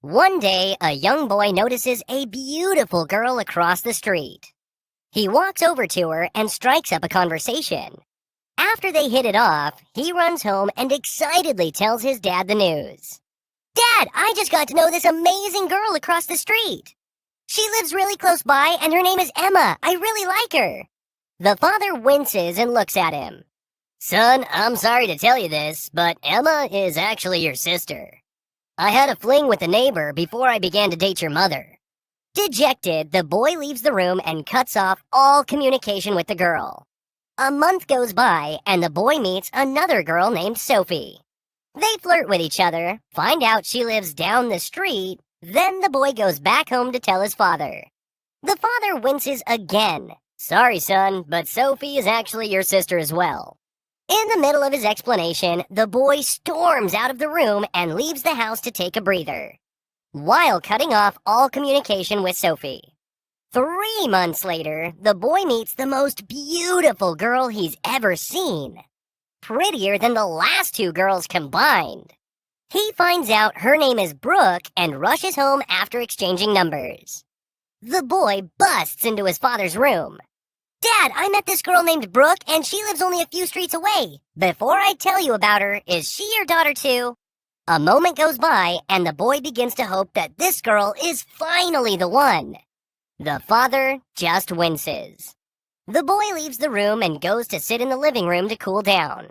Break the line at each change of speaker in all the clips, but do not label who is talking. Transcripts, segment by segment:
One day, a young boy notices a beautiful girl across the street. He walks over to her and strikes up a conversation. After they hit it off, he runs home and excitedly tells his dad the news. "Dad, I just got to know this amazing girl across the street. She lives really close by and her name is Emma. I really like her." The father winces and looks at him. "Son, I'm sorry to tell you this, but Emma is actually your sister. I had a fling with a neighbor before I began to date your mother." Dejected, the boy leaves the room and cuts off all communication with the girl. A month goes by, and the boy meets another girl named Sophie. They flirt with each other, find out she lives down the street, then the boy goes back home to tell his father. The father winces again. "Sorry, son, but Sophie is actually your sister as well." In the middle of his explanation, the boy storms out of the room and leaves the house to take a breather, while cutting off all communication with Sophie. 3 months later, the boy meets the most beautiful girl he's ever seen. Prettier than the last two girls combined. He finds out her name is Brooke and rushes home after exchanging numbers. The boy busts into his father's room. "Dad, I met this girl named Brooke, and she lives only a few streets away. Before I tell you about her, is she your daughter too?" A moment goes by, and the boy begins to hope that this girl is finally the one. The father just winces. The boy leaves the room and goes to sit in the living room to cool down.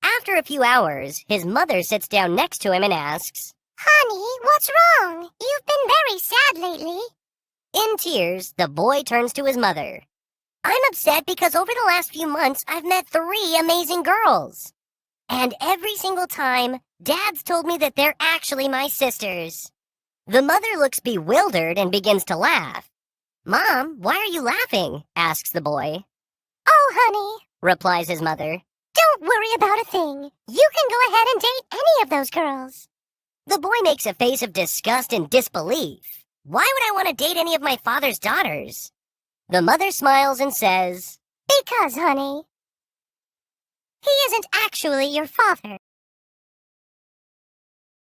After a few hours, his mother sits down next to him and asks,
"Honey, what's wrong? You've been very sad lately."
In tears, the boy turns to his mother. "I'm upset because over the last few months, I've met 3 amazing girls. And every single time, Dad's told me that they're actually my sisters." The mother looks bewildered and begins to laugh. "Mom, why are you laughing?" asks the boy.
"Oh, honey,"
replies his mother.
"don't worry about a thing. You can go ahead and date any of those girls."
The boy makes a face of disgust and disbelief. "Why would I want to date any of my father's daughters?" The mother smiles and says,
"Because, honey, he isn't actually your father."